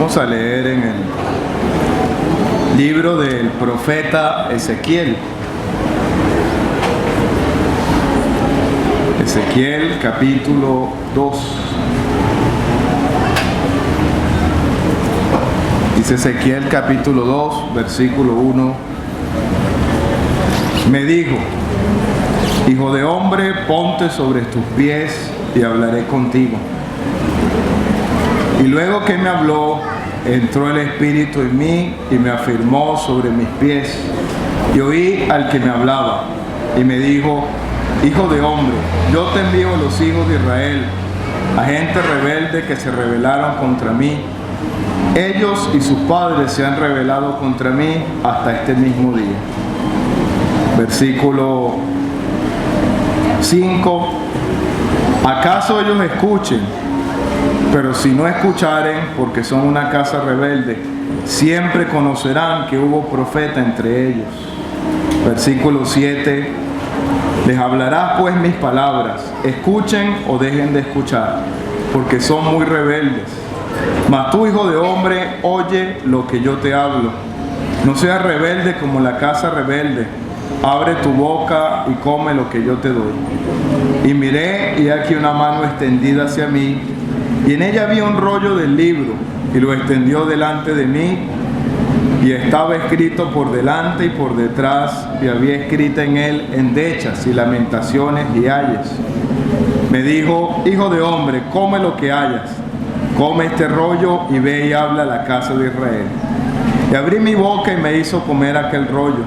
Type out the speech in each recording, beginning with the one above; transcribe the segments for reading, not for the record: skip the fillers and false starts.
Vamos a leer en el libro del profeta Ezequiel. Ezequiel capítulo 2. Dice Ezequiel capítulo 2, versículo 1. Me dijo: Hijo de hombre, ponte sobre tus pies y hablaré contigo. Y luego que me habló, entró el Espíritu en mí y me afirmó sobre mis pies. Y oí al que me hablaba y me dijo: Hijo de hombre, yo te envío a los hijos de Israel, a gente rebelde que se rebelaron contra mí. Ellos y sus padres se han rebelado contra mí hasta este mismo día. Versículo 5. ¿Acaso ellos escuchen? Pero si no escucharen, porque son una casa rebelde, siempre conocerán que hubo profeta entre ellos. Versículo 7. Les hablarás pues mis palabras, escuchen o dejen de escuchar, porque son muy rebeldes. Mas tú, hijo de hombre, oye lo que yo te hablo. No seas rebelde como la casa rebelde. Abre tu boca y come lo que yo te doy. Y miré, y aquí una mano extendida hacia mí, y en ella había un rollo del libro, y lo extendió delante de mí, y estaba escrito por delante y por detrás, y había escrito en él endechas y lamentaciones y ayes. Me dijo: Hijo de hombre, come lo que hayas, come este rollo y ve y habla a la casa de Israel. Y abrí mi boca y me hizo comer aquel rollo.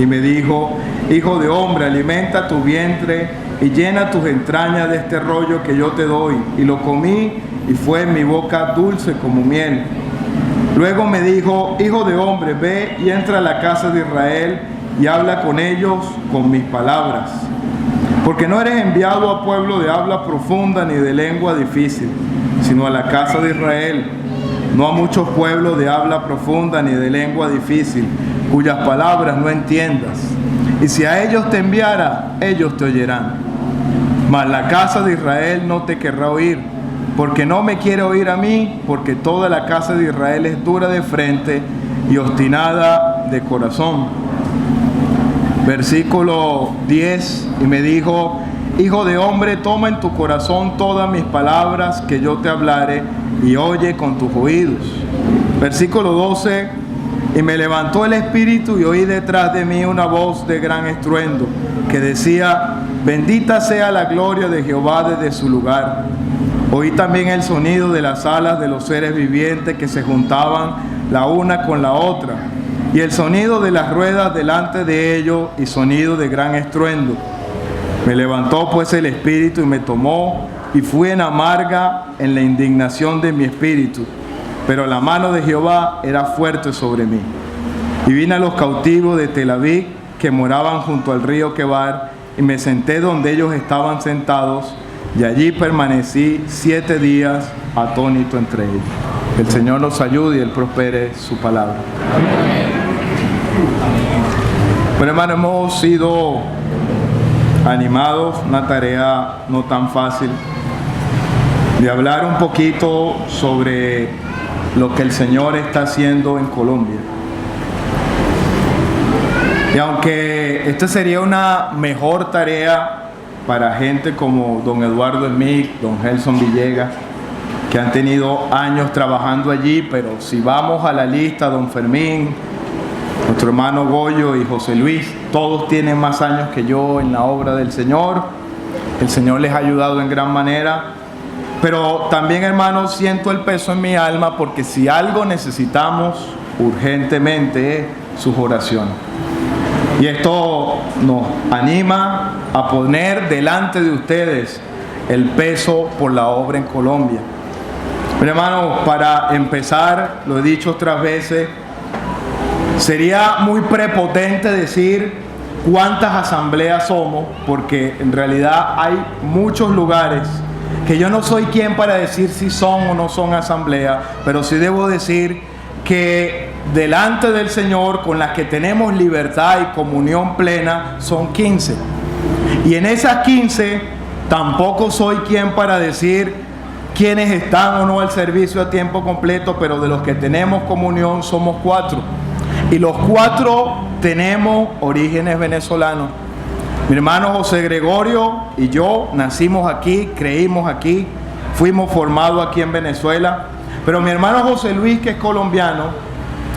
Y me dijo: Hijo de hombre, alimenta tu vientre y llena tus entrañas de este rollo que yo te doy. Y lo comí y fue en mi boca dulce como miel. Luego me dijo: Hijo de hombre, ve y entra a la casa de Israel y habla con ellos con mis palabras. Porque no eres enviado a pueblo de habla profunda ni de lengua difícil, sino a la casa de Israel, no a muchos pueblos de habla profunda ni de lengua difícil, cuyas palabras no entiendas. Y si a ellos te enviara, ellos te oirán. Mas la casa de Israel no te querrá oír, porque no me quiere oír a mí, porque toda la casa de Israel es dura de frente y obstinada de corazón. Versículo 10. Y me dijo: Hijo de hombre, toma en tu corazón todas mis palabras que yo te hablare y oye con tus oídos. Versículo 12. Y me levantó el Espíritu y oí detrás de mí una voz de gran estruendo que decía: Bendita sea la gloria de Jehová desde su lugar. Oí también el sonido de las alas de los seres vivientes que se juntaban la una con la otra, y el sonido de las ruedas delante de ellos, y sonido de gran estruendo. Me levantó pues el Espíritu y me tomó, y fui en amarga en la indignación de mi espíritu. Pero la mano de Jehová era fuerte sobre mí. Y vine a los cautivos de Tel Aviv, que moraban junto al río Quebar, y me senté donde ellos estaban sentados, y allí permanecí 7 días atónito entre ellos. Que el Señor nos ayude y Él prospere su palabra. Pero hermano, hemos sido animados, una tarea no tan fácil, de hablar un poquito sobre lo que el Señor está haciendo en Colombia. Y aunque esta sería una mejor tarea para gente como don Eduardo Emig, don Gelson Villegas, que han tenido años trabajando allí, pero si vamos a la lista, don Fermín, nuestro hermano Goyo y José Luis, todos tienen más años que yo en la obra del Señor. El Señor les ha ayudado en gran manera. Pero también, hermanos, siento el peso en mi alma, porque si algo necesitamos urgentemente es sus oraciones. Y esto nos anima a poner delante de ustedes el peso por la obra en Colombia. Pero hermanos, para empezar, lo he dicho otras veces, sería muy prepotente decir cuántas asambleas somos, porque en realidad hay muchos lugares que yo no soy quien para decir si son o no son asambleas, pero sí debo decir que delante del Señor, con las que tenemos libertad y comunión plena, son 15. Y en esas 15 tampoco soy quien para decir quienes están o no al servicio a tiempo completo, pero de los que tenemos comunión somos 4. Y los 4 tenemos orígenes venezolanos. Mi hermano José Gregorio y yo nacimos aquí, creímos aquí, fuimos formados aquí en Venezuela. Pero mi hermano José Luis, que es colombiano,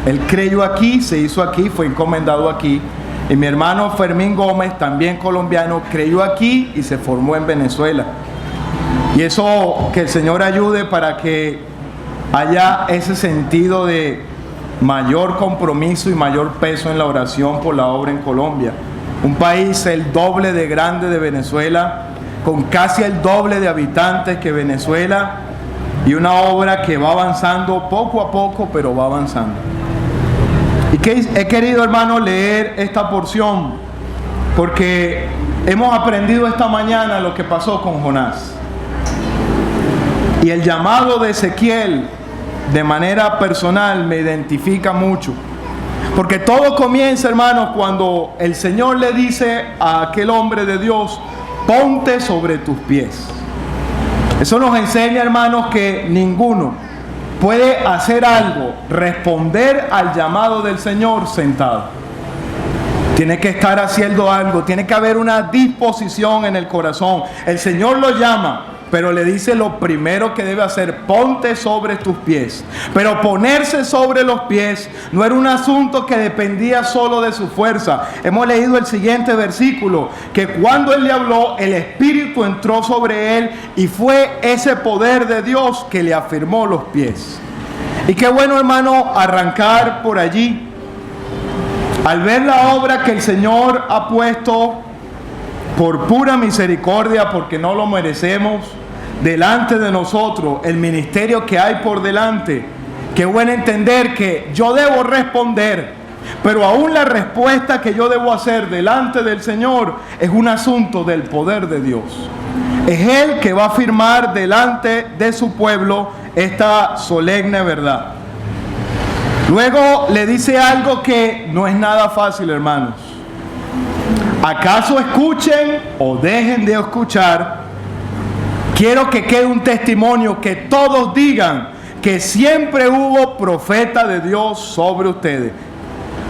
él creyó aquí, se hizo aquí, fue encomendado aquí. Y mi hermano Fermín Gómez, también colombiano, creyó aquí y se formó en Venezuela. Y eso, que el Señor ayude para que haya ese sentido de mayor compromiso y mayor peso en la oración por la obra en Colombia. Un país el doble de grande de Venezuela, con casi el doble de habitantes que Venezuela, y una obra que va avanzando poco a poco, pero va avanzando. Y que he querido, hermano, leer esta porción porque hemos aprendido esta mañana lo que pasó con Jonás. Y el llamado de Ezequiel, de manera personal, me identifica mucho. Porque todo comienza, hermanos, cuando el Señor le dice a aquel hombre de Dios: ponte sobre tus pies. Eso nos enseña, hermanos, que ninguno puede hacer algo, responder al llamado del Señor sentado. Tiene que estar haciendo algo, tiene que haber una disposición en el corazón. El Señor lo llama, pero le dice lo primero que debe hacer: ponte sobre tus pies. Pero ponerse sobre los pies no era un asunto que dependía solo de su fuerza. Hemos leído el siguiente versículo, que cuando Él le habló, el Espíritu entró sobre Él y fue ese poder de Dios que le afirmó los pies. Y qué bueno, hermano, arrancar por allí. Al ver la obra que el Señor ha puesto por pura misericordia, porque no lo merecemos, delante de nosotros, el ministerio que hay por delante, qué bueno entender que yo debo responder, pero aún la respuesta que yo debo hacer delante del Señor es un asunto del poder de Dios. Es Él que va a afirmar delante de su pueblo esta solemne verdad. Luego le dice algo que no es nada fácil, hermanos. ¿Acaso escuchen o dejen de escuchar? Quiero que quede un testimonio, que todos digan que siempre hubo profeta de Dios sobre ustedes.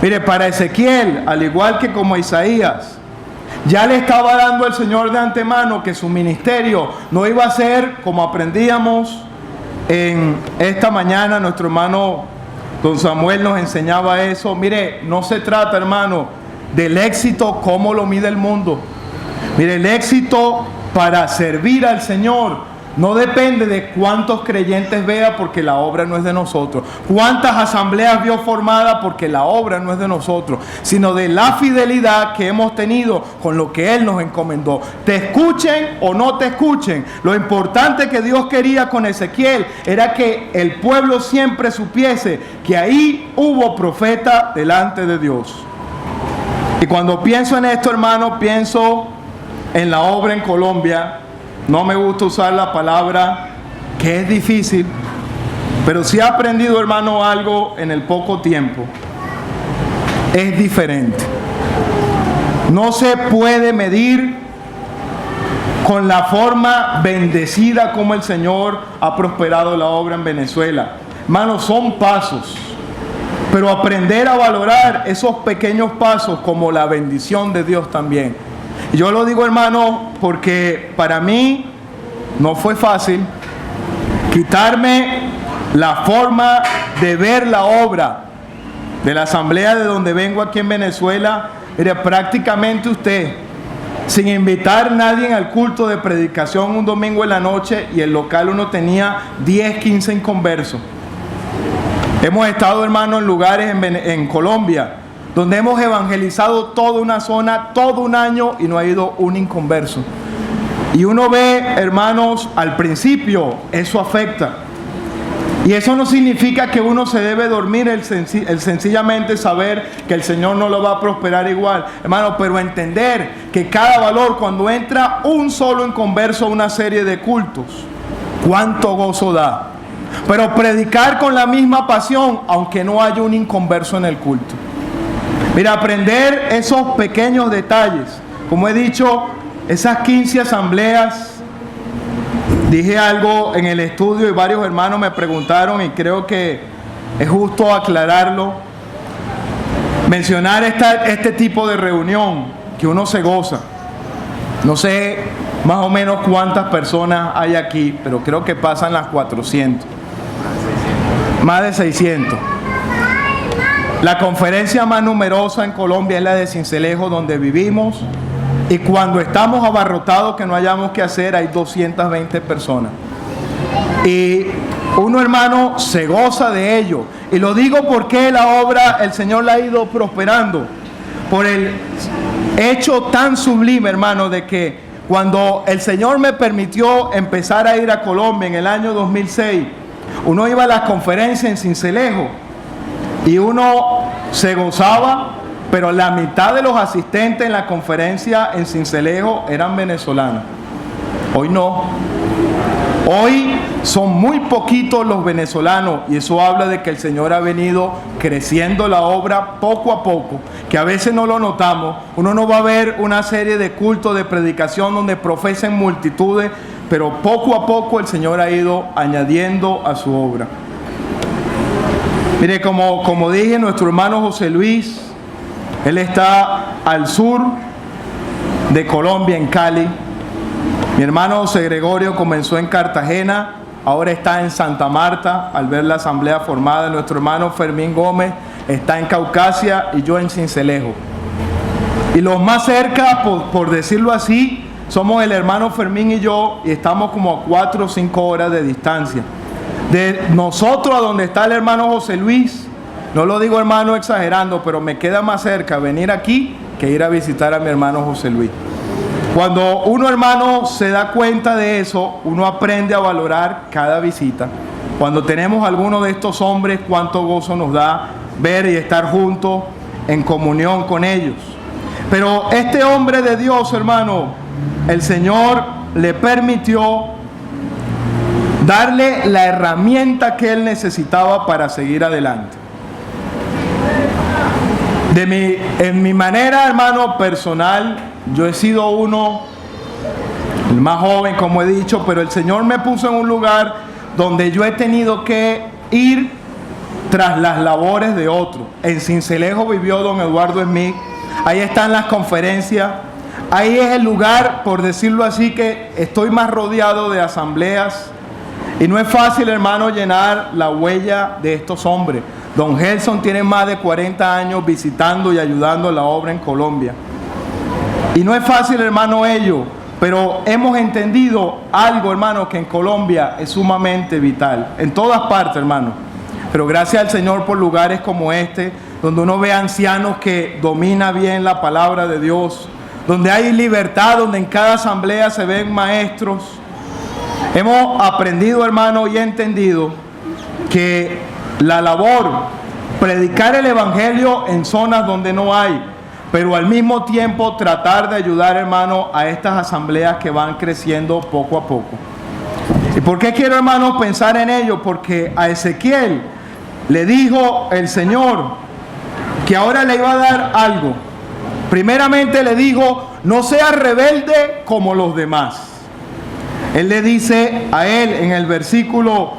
Mire, para Ezequiel, al igual que como Isaías, ya le estaba dando el Señor de antemano que su ministerio no iba a ser como aprendíamos en esta mañana. Nuestro hermano don Samuel nos enseñaba eso. Mire, no se trata, hermano, del éxito como lo mide el mundo. Mire, el éxito para servir al Señor no depende de cuántos creyentes vea, porque la obra no es de nosotros, cuántas asambleas vio formadas, porque la obra no es de nosotros, sino de la fidelidad que hemos tenido con lo que Él nos encomendó. Te escuchen o no te escuchen, lo importante que Dios quería con Ezequiel era que el pueblo siempre supiese que ahí hubo profeta delante de Dios. Y cuando pienso en esto, hermano, pienso en la obra en Colombia. No me gusta usar la palabra que es difícil, pero sí he aprendido, hermano, algo en el poco tiempo. Es diferente. No se puede medir con la forma bendecida como el Señor ha prosperado la obra en Venezuela. Hermano, son pasos, pero aprender a valorar esos pequeños pasos como la bendición de Dios también. Yo lo digo, hermano, porque para mí no fue fácil quitarme la forma de ver la obra de la asamblea de donde vengo aquí en Venezuela. Era prácticamente usted, sin invitar a nadie al culto de predicación un domingo en la noche, y el local uno tenía 10, 15 inconversos. Hemos estado, hermano, en lugares en Colombia donde hemos evangelizado toda una zona, todo un año, y no ha ido un inconverso. Y uno ve, hermanos, al principio eso afecta. Y eso no significa que uno se debe dormir el sencillamente saber que el Señor no lo va a prosperar igual, hermano, pero entender que cada valor, cuando entra un solo inconverso a una serie de cultos, cuánto gozo da. Pero predicar con la misma pasión, aunque no haya un inconverso en el culto. Mira, aprender esos pequeños detalles. Como he dicho, esas 15 asambleas Dije algo en el estudio y varios hermanos me preguntaron y creo que es justo aclararlo. Mencionar este tipo de reunión que uno se goza. No sé más o menos cuántas personas hay aquí, pero creo que pasan las 400. Más de 600. La conferencia más numerosa en Colombia es la de Sincelejo, donde vivimos. Y cuando estamos abarrotados, que no hayamos que hacer, hay 220 personas. Y uno, hermano, se goza de ello. Y lo digo porque la obra, el Señor la ha ido prosperando. Por el hecho tan sublime, hermano, de que cuando el Señor me permitió empezar a ir a Colombia en el año 2006, uno iba a las conferencias en Sincelejo y uno se gozaba, pero la mitad de los asistentes en la conferencia en Sincelejo eran venezolanos. Hoy no. Hoy son muy poquitos los venezolanos y eso habla de que el Señor ha venido creciendo la obra poco a poco, que a veces no lo notamos. Uno no va a ver una serie de cultos de predicación donde profesen multitudes, pero poco a poco el Señor ha ido añadiendo a su obra. Mire, como dije, nuestro hermano José Luis, él está al sur de Colombia, en Cali. Mi hermano José Gregorio comenzó en Cartagena, ahora está en Santa Marta al ver la asamblea formada. Nuestro hermano Fermín Gómez está en Caucasia y yo en Sincelejo. Y los más cerca, por decirlo así, somos el hermano Fermín y yo, y estamos como a 4 o 5 horas de distancia. De nosotros a donde está el hermano José Luis, no lo digo, hermano, exagerando, pero me queda más cerca venir aquí que ir a visitar a mi hermano José Luis. Cuando uno, hermano, se da cuenta de eso, uno aprende a valorar cada visita. Cuando tenemos alguno de estos hombres, cuánto gozo nos da ver y estar juntos en comunión con ellos. Pero este hombre de Dios, hermano, el Señor le permitió darle la herramienta que él necesitaba para seguir adelante. En mi manera, hermano, personal, yo he sido el más joven, como he dicho, pero el Señor me puso en un lugar donde yo he tenido que ir tras las labores de otros. En Sincelejo vivió don Eduardo Smith, ahí están las conferencias, ahí es el lugar, por decirlo así, que estoy más rodeado de asambleas. Y no es fácil, hermano, llenar la huella de estos hombres. Don Gelson tiene más de 40 años visitando y ayudando a la obra en Colombia. Y no es fácil, hermano, ello, pero hemos entendido algo, hermano, que en Colombia es sumamente vital. En todas partes, hermano. Pero gracias al Señor por lugares como este, donde uno ve ancianos que dominan bien la palabra de Dios, donde hay libertad, donde en cada asamblea se ven maestros. Hemos aprendido, hermano, y entendido que la labor, predicar el evangelio en zonas donde no hay, pero al mismo tiempo tratar de ayudar, hermano, a estas asambleas que van creciendo poco a poco. ¿Y por qué quiero, hermano, pensar en ello? Porque a Ezequiel le dijo el Señor que ahora le iba a dar algo. Primeramente le dijo, no seas rebelde como los demás. Él le dice a él en el versículo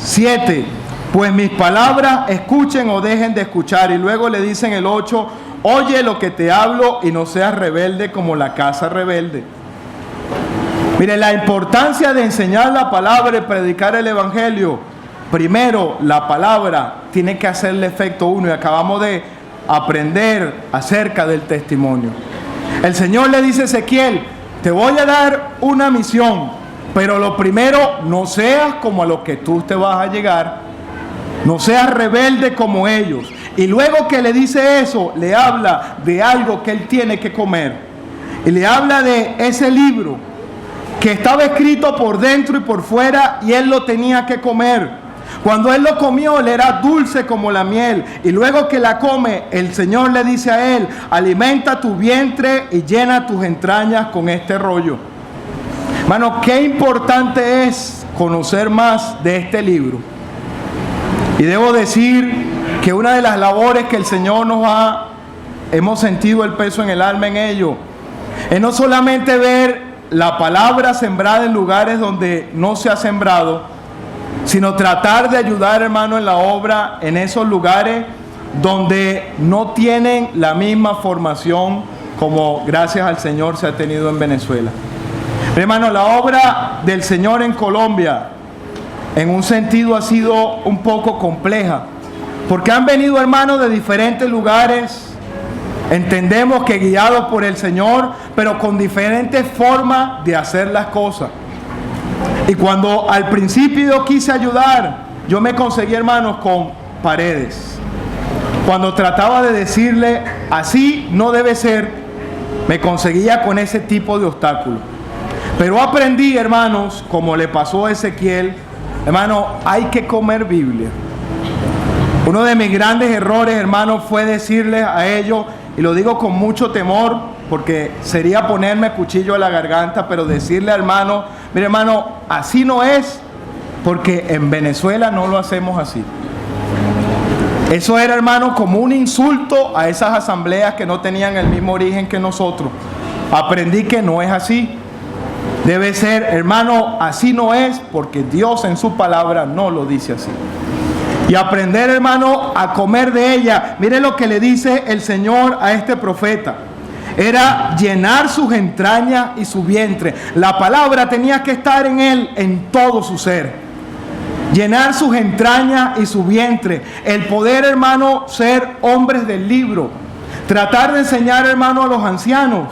7, pues mis palabras escuchen o dejen de escuchar. Y luego le dice en el 8, oye lo que te hablo y no seas rebelde como la casa rebelde. Mire, la importancia de enseñar la palabra y predicar el evangelio. Primero, la palabra tiene que hacerle efecto a uno y acabamos de aprender acerca del testimonio. El Señor le dice a Ezequiel, te voy a dar una misión, pero lo primero, no seas como a los que tú te vas a llegar, no seas rebelde como ellos. Y luego que le dice eso, le habla de algo que él tiene que comer. Y le habla de ese libro que estaba escrito por dentro y por fuera y él lo tenía que comer. Cuando él lo comió, él era dulce como la miel. Y luego que la come, el Señor le dice a él, alimenta tu vientre y llena tus entrañas con este rollo. Hermano, qué importante es conocer más de este libro. Y debo decir que una de las labores que el Señor hemos sentido el peso en el alma en ello, es no solamente ver la palabra sembrada en lugares donde no se ha sembrado, sino tratar de ayudar, hermano, en la obra en esos lugares donde no tienen la misma formación como gracias al Señor se ha tenido en Venezuela. Hermano, la obra del Señor en Colombia en un sentido ha sido un poco compleja, porque han venido hermanos de diferentes lugares, entendemos que guiados por el Señor, pero con diferentes formas de hacer las cosas. Y cuando al principio yo quise ayudar, yo me conseguí, hermanos, con paredes. Cuando trataba de decirle, así no debe ser, me conseguía con ese tipo de obstáculos. Pero aprendí, hermanos, como le pasó a Ezequiel, hermano, hay que comer Biblia. Uno de mis grandes errores, hermanos, fue decirles a ellos, y lo digo con mucho temor, porque sería ponerme cuchillo a la garganta, pero decirle, hermano, mire, hermano, así no es, porque en Venezuela no lo hacemos así. Eso era, hermano, como un insulto a esas asambleas que no tenían el mismo origen que nosotros. Aprendí que no es así. Debe ser, hermano, así no es, porque Dios en su palabra no lo dice así. Y aprender, hermano, a comer de ella. Mire lo que le dice el Señor a este profeta. Era llenar sus entrañas y su vientre. La palabra tenía que estar en él, en todo su ser. Llenar sus entrañas y su vientre. El poder, hermano, ser hombres del libro. Tratar de enseñar, hermano, a los ancianos.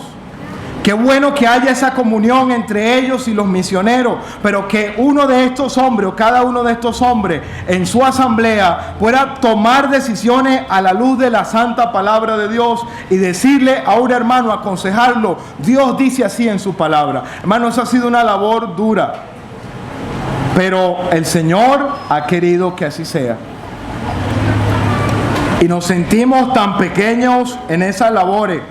Qué bueno que haya esa comunión entre ellos y los misioneros, pero que uno de estos hombres, o cada uno de estos hombres, en su asamblea, pueda tomar decisiones a la luz de la santa palabra de Dios y decirle a un hermano, aconsejarlo, Dios dice así en su palabra. Hermano, eso ha sido una labor dura, pero el Señor ha querido que así sea. Y nos sentimos tan pequeños en esas labores,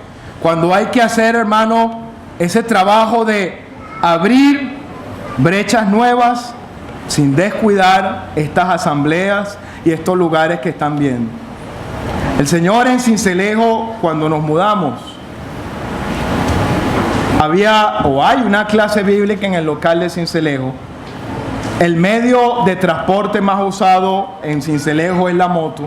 cuando hay que hacer, hermano, ese trabajo de abrir brechas nuevas sin descuidar estas asambleas y estos lugares que están viendo. El Señor en Sincelejo, cuando nos mudamos, hay una clase bíblica en el local de Sincelejo. El medio de transporte más usado en Sincelejo es la moto.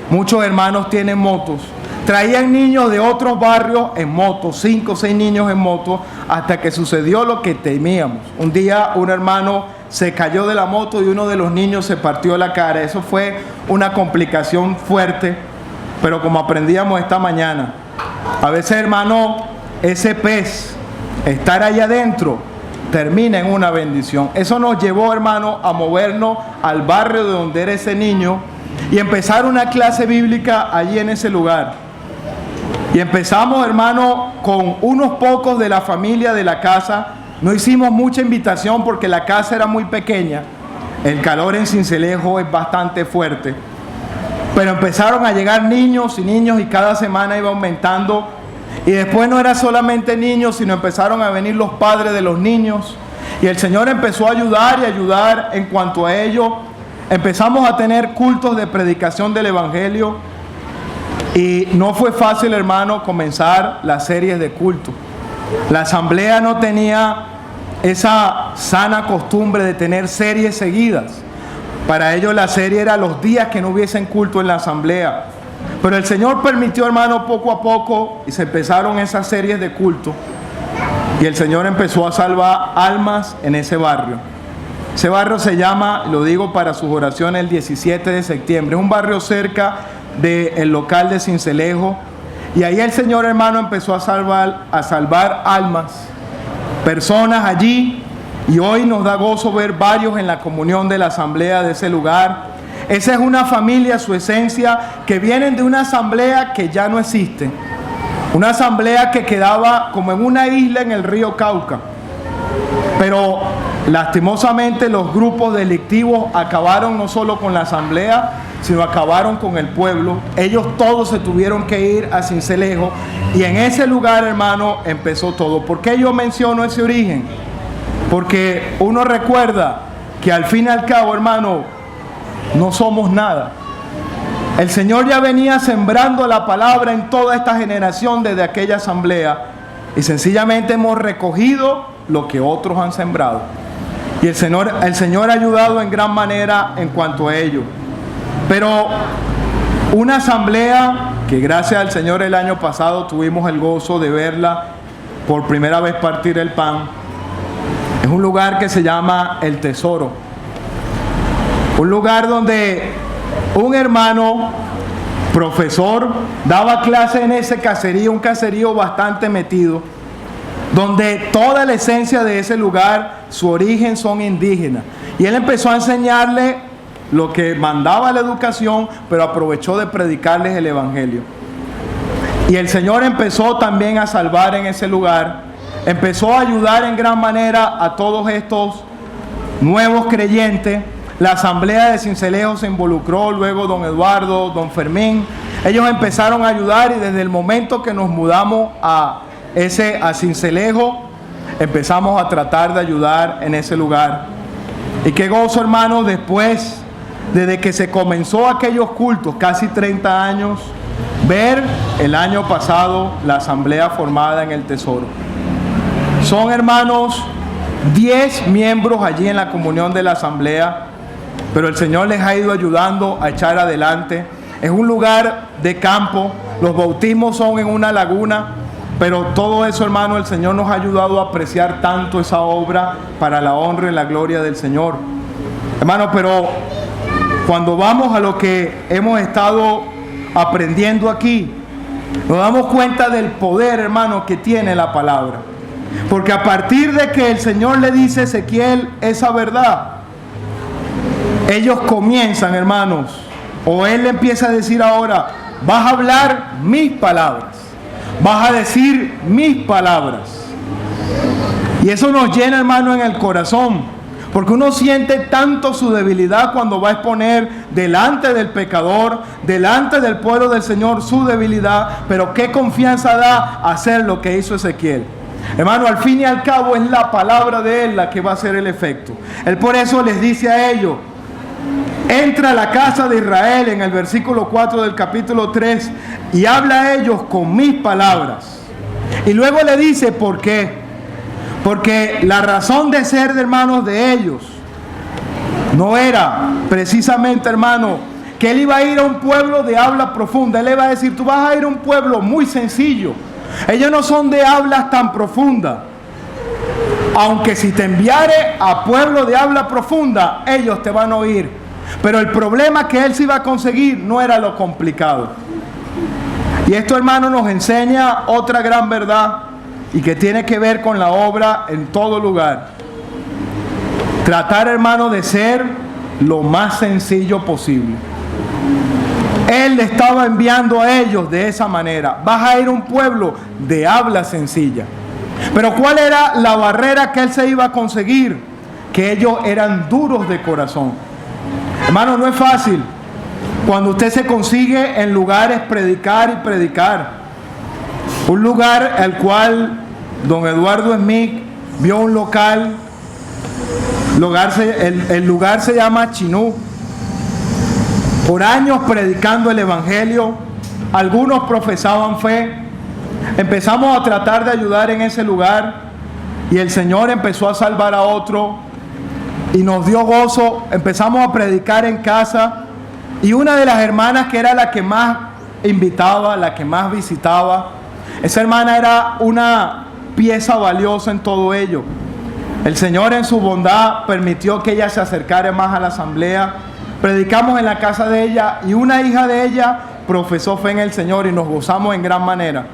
Muchos hermanos tienen motos. Traían niños de otros barrios en moto, 5 o 6 niños en moto, hasta que sucedió lo que temíamos. Un día un hermano se cayó de la moto y uno de los niños se partió la cara. Eso fue una complicación fuerte, pero como aprendíamos esta mañana, a veces, hermano, ese pez, estar allá adentro, termina en una bendición. Eso nos llevó, hermano, a movernos al barrio de donde era ese niño y empezar una clase bíblica allí en ese lugar. Y empezamos, hermano, con unos pocos de la familia de la casa. No hicimos mucha invitación porque la casa era muy pequeña. El calor en Sincelejo es bastante fuerte. Pero empezaron a llegar niños y cada semana iba aumentando. Y después no era solamente niños, sino empezaron a venir los padres de los niños. Y el Señor empezó a ayudar y ayudar en cuanto a ello. Empezamos a tener cultos de predicación del Evangelio. Y no fue fácil, hermano, comenzar las series de culto. La asamblea no tenía esa sana costumbre de tener series seguidas. Para ellos la serie era los días que no hubiesen culto en la asamblea. Pero el Señor permitió, hermano, poco a poco, y se empezaron esas series de culto. Y el Señor empezó a salvar almas en ese barrio. Ese barrio se llama, lo digo para sus oraciones, el 17 de septiembre. Es un barrio cerca del local de Sincelejo, y ahí el Señor, hermano, empezó a salvar almas, personas allí, y hoy nos da gozo ver varios en la comunión de la asamblea de ese lugar. Esa es una familia, su esencia, que vienen de una asamblea que ya no existe, una asamblea que quedaba como en una isla en el río Cauca, pero lastimosamente los grupos delictivos acabaron no solo con la asamblea, sino acabaron con el pueblo. Ellos todos se tuvieron que ir a Sincelejo, y en ese lugar, hermano, empezó todo. ¿Por qué yo menciono ese origen? Porque uno recuerda que al fin y al cabo, hermano, no somos nada. El Señor ya venía sembrando la palabra en toda esta generación desde aquella asamblea, y sencillamente hemos recogido lo que otros han sembrado. Y el Señor ha ayudado en gran manera en cuanto a ello. Pero una asamblea que gracias al Señor el año pasado tuvimos el gozo de verla por primera vez partir el pan, es un lugar que se llama El Tesoro. Un lugar donde un hermano profesor daba clase en ese caserío, un caserío bastante metido, donde toda la esencia de ese lugar, su origen son indígenas. Y él empezó a enseñarle lo que mandaba la educación, pero aprovechó de predicarles el evangelio. Y el Señor empezó también a salvar en ese lugar, empezó a ayudar en gran manera a todos estos nuevos creyentes. La asamblea de Sincelejo se involucró, luego don Eduardo, don Fermín. Ellos empezaron a ayudar y desde el momento que nos mudamos a Sincelejo, empezamos a tratar de ayudar en ese lugar. Y qué gozo, hermanos, después, desde que se comenzó aquellos cultos, casi 30 años, ver el año pasado la asamblea formada en El Tesoro. Son, hermanos, 10 miembros allí en la comunión de la asamblea, pero el Señor les ha ido ayudando a echar adelante. Es un lugar de campo, los bautismos son en una laguna, pero todo eso, hermano, el Señor nos ha ayudado a apreciar tanto esa obra para la honra y la gloria del Señor. Hermano, pero cuando vamos a lo que hemos estado aprendiendo aquí, nos damos cuenta del poder, hermano, que tiene la palabra. Porque a partir de que el Señor le dice a Ezequiel esa verdad, ellos comienzan, hermanos, o Él le empieza a decir ahora, vas a hablar mis palabras, vas a decir mis palabras. Y eso nos llena, hermano, en el corazón, porque uno siente tanto su debilidad cuando va a exponer delante del pecador, delante del pueblo del Señor, su debilidad, pero qué confianza da hacer lo que hizo Ezequiel. Hermano, al fin y al cabo es la palabra de Él la que va a hacer el efecto. Él por eso les dice a ellos, entra a la casa de Israel en el versículo 4 del capítulo 3 y habla a ellos con mis palabras. Y luego le dice, ¿por qué? Porque la razón de ser, de hermanos, de ellos no era precisamente, hermano, que él iba a ir a un pueblo de habla profunda. Él le iba a decir, tú vas a ir a un pueblo muy sencillo. Ellos no son de hablas tan profundas. Aunque si te enviare a pueblo de habla profunda, ellos te van a oír. Pero el problema que él se iba a conseguir no era lo complicado. Y esto, hermano, nos enseña otra gran verdad y que tiene que ver con la obra en todo lugar. Tratar, hermano, de ser lo más sencillo posible. Él le estaba enviando a ellos de esa manera. Vas a ir a un pueblo de habla sencilla. Pero ¿cuál era la barrera que él se iba a conseguir? Que ellos eran duros de corazón. Hermano, no es fácil cuando usted se consigue en lugares predicar y predicar. Un lugar al cual don Eduardo Smith vio un local. El lugar se llama Chinú. Por años predicando el evangelio, algunos profesaban fe. Empezamos a tratar de ayudar en ese lugar y el Señor empezó a salvar a otro y nos dio gozo. Empezamos a predicar en casa y una de las hermanas que era la que más invitaba, la que más visitaba, esa hermana era una pieza valiosa en todo ello. El Señor en su bondad permitió que ella se acercara más a la asamblea. Predicamos en la casa de ella y una hija de ella profesó fe en el Señor y nos gozamos en gran manera.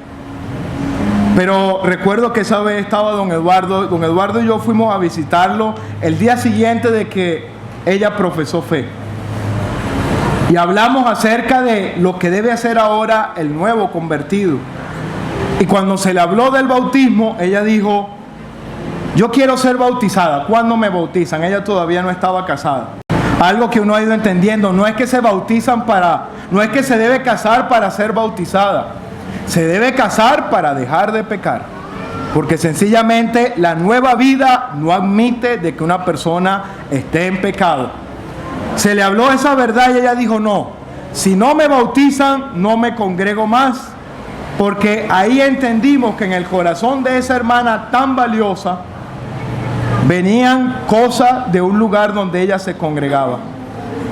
Pero recuerdo que esa vez estaba don Eduardo y yo fuimos a visitarlo el día siguiente de que ella profesó fe. Y hablamos acerca de lo que debe hacer ahora el nuevo convertido. Y cuando se le habló del bautismo, ella dijo, yo quiero ser bautizada. ¿Cuándo me bautizan? Ella todavía no estaba casada. Algo que uno ha ido entendiendo, no es que se bautizan no es que se debe casar para ser bautizada. Se debe casar para dejar de pecar. Porque sencillamente la nueva vida no admite de que una persona esté en pecado. Se le habló esa verdad y ella dijo, no, si no me bautizan, no me congrego más. Porque ahí entendimos que en el corazón de esa hermana tan valiosa venían cosas de un lugar donde ella se congregaba.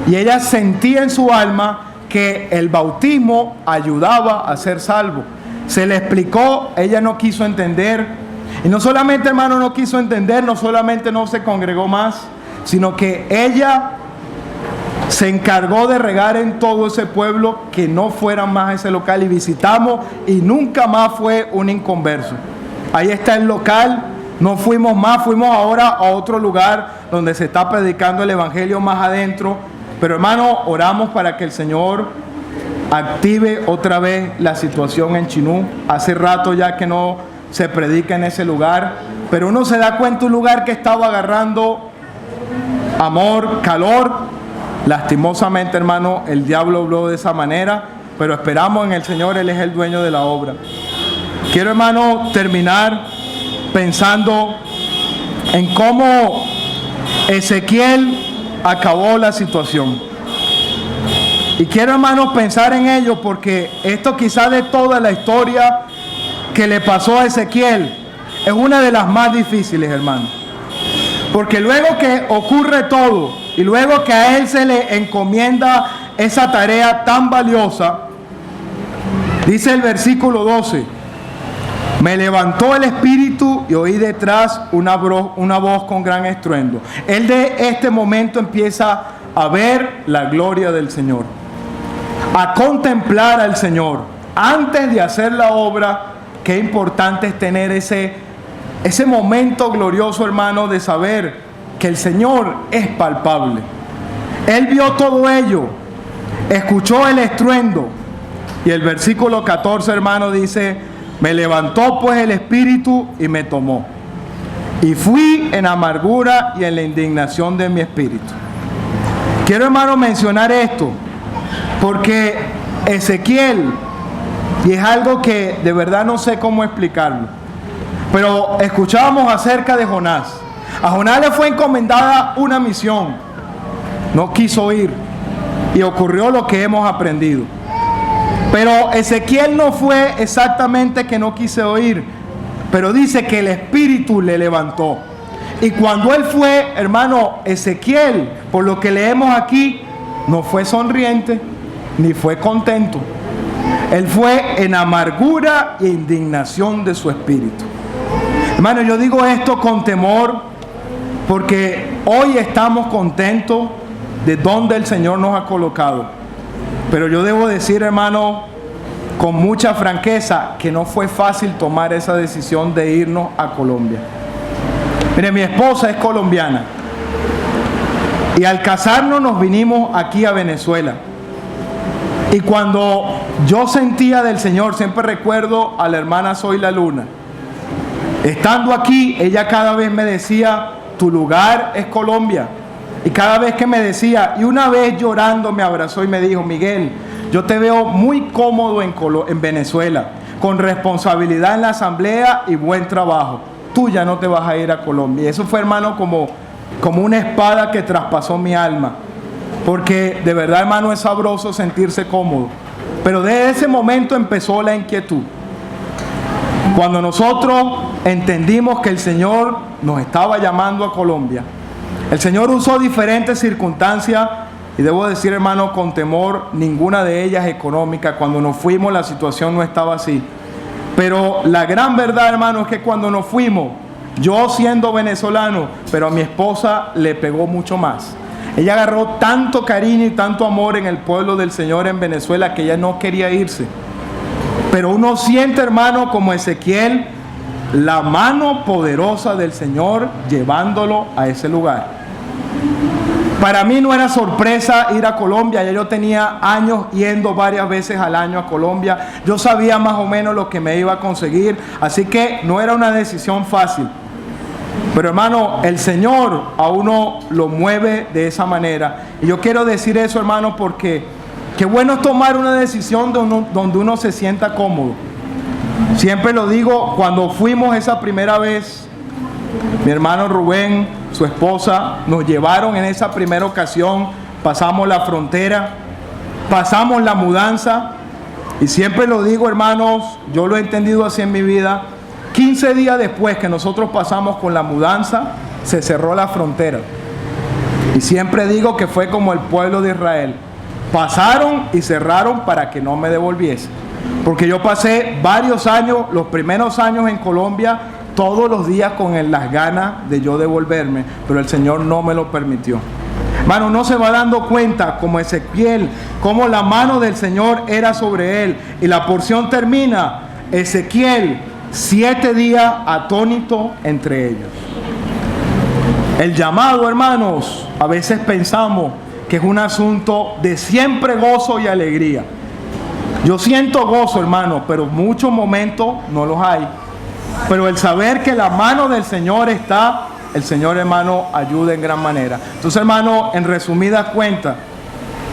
Y ella sentía en su alma que el bautismo ayudaba a ser salvo. Se le explicó, ella no quiso entender. Y no solamente, hermano, no quiso entender, no solamente no se congregó más, sino que ella se encargó de regar en todo ese pueblo que no fueran más a ese local. Y visitamos y nunca más fue un inconverso. Ahí está el local. No fuimos más, fuimos ahora a otro lugar donde se está predicando el evangelio más adentro. Pero hermano, oramos para que el Señor active otra vez la situación en Chinú. Hace rato ya que no se predica en ese lugar, pero uno se da cuenta, un lugar que estaba agarrando amor, calor. Lastimosamente, hermano, el diablo habló de esa manera, pero esperamos en el Señor, Él es el dueño de la obra. Quiero, hermano, terminar pensando en cómo Ezequiel acabó la situación. Y quiero, hermanos, pensar en ello porque esto quizás de toda la historia que le pasó a Ezequiel es una de las más difíciles, hermano. Porque luego que ocurre todo y luego que a él se le encomienda esa tarea tan valiosa, dice el versículo 12: me levantó el espíritu y oí detrás una voz con gran estruendo. Él de este momento empieza a ver la gloria del Señor, a contemplar al Señor. Antes de hacer la obra, qué importante es tener ese momento glorioso, hermano, de saber que el Señor es palpable. Él vio todo ello, escuchó el estruendo. Y el versículo 14, hermano, dice: me levantó pues el espíritu y me tomó, y fui en amargura y en la indignación de mi espíritu. Quiero, hermano, mencionar esto porque Ezequiel, y es algo que de verdad no sé cómo explicarlo, pero escuchábamos acerca de Jonás. A Jonás le fue encomendada una misión, no quiso ir, y ocurrió lo que hemos aprendido. Pero Ezequiel no fue exactamente que no quise oír, pero dice que el espíritu le levantó. Y cuando él fue, hermano, Ezequiel, por lo que leemos aquí, no fue sonriente, ni fue contento. Él fue en amargura e indignación de su espíritu. Hermano, yo digo esto con temor, porque hoy estamos contentos de donde el Señor nos ha colocado. Pero yo debo decir, hermano, con mucha franqueza, que no fue fácil tomar esa decisión de irnos a Colombia. Mire, mi esposa es colombiana. Y al casarnos nos vinimos aquí a Venezuela. Y cuando yo sentía del Señor, siempre recuerdo a la hermana Zoila Luna. Estando aquí, ella cada vez me decía: tu lugar es Colombia. Y cada vez que me decía, y una vez llorando me abrazó y me dijo: Miguel, yo te veo muy cómodo en Venezuela, con responsabilidad en la asamblea y buen trabajo. Tú ya no te vas a ir a Colombia. Y eso fue, hermano, como una espada que traspasó mi alma. Porque de verdad, hermano, es sabroso sentirse cómodo. Pero desde ese momento empezó la inquietud. Cuando nosotros entendimos que el Señor nos estaba llamando a Colombia, el Señor usó diferentes circunstancias, y debo decir, hermano, con temor, ninguna de ellas económica. Cuando nos fuimos la situación no estaba así. Pero la gran verdad, hermano, es que cuando nos fuimos, yo siendo venezolano, pero a mi esposa le pegó mucho más. Ella agarró tanto cariño y tanto amor en el pueblo del Señor en Venezuela que ella no quería irse. Pero uno siente, hermano, como Ezequiel, la mano poderosa del Señor llevándolo a ese lugar. Para mí no era sorpresa ir a Colombia. Ya yo tenía años yendo varias veces al año a Colombia. Yo sabía más o menos lo que me iba a conseguir. Así que no era una decisión fácil. Pero, hermano, el Señor a uno lo mueve de esa manera. Y yo quiero decir eso, hermano, porque qué bueno es tomar una decisión donde uno se sienta cómodo. Siempre lo digo, cuando fuimos esa primera vez, mi hermano Rubén, su esposa, nos llevaron en esa primera ocasión, pasamos la frontera, pasamos la mudanza, y siempre lo digo, hermanos, yo lo he entendido así en mi vida. 15 días después que nosotros pasamos con la mudanza, se cerró la frontera. Y siempre digo que fue como el pueblo de Israel. Pasaron y cerraron para que no me devolviese. Porque yo pasé varios años, los primeros años en Colombia, todos los días con las ganas de yo devolverme, pero el Señor no me lo permitió. Hermano, no se va dando cuenta como Ezequiel, cómo la mano del Señor era sobre él. Y la porción termina, Ezequiel, 7 días atónito entre ellos. El llamado, hermanos, a veces pensamos que es un asunto de siempre gozo y alegría. Yo siento gozo, hermano, pero muchos momentos no los hay. Pero el saber que la mano del Señor está, el Señor, hermano, ayuda en gran manera. Entonces, hermano, en resumidas cuentas,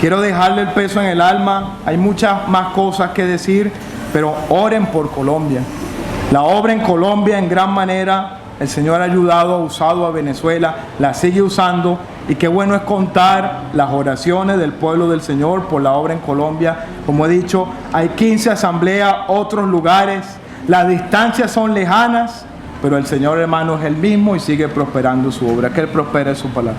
quiero dejarle el peso en el alma. Hay muchas más cosas que decir, pero oren por Colombia. La obra en Colombia en gran manera, el Señor ha ayudado, ha usado a Venezuela, la sigue usando. Y qué bueno es contar las oraciones del pueblo del Señor por la obra en Colombia. Como he dicho, hay 15 asambleas, otros lugares. Las distancias son lejanas, pero el Señor, hermano, es el mismo y sigue prosperando su obra. Que Él prospere su palabra.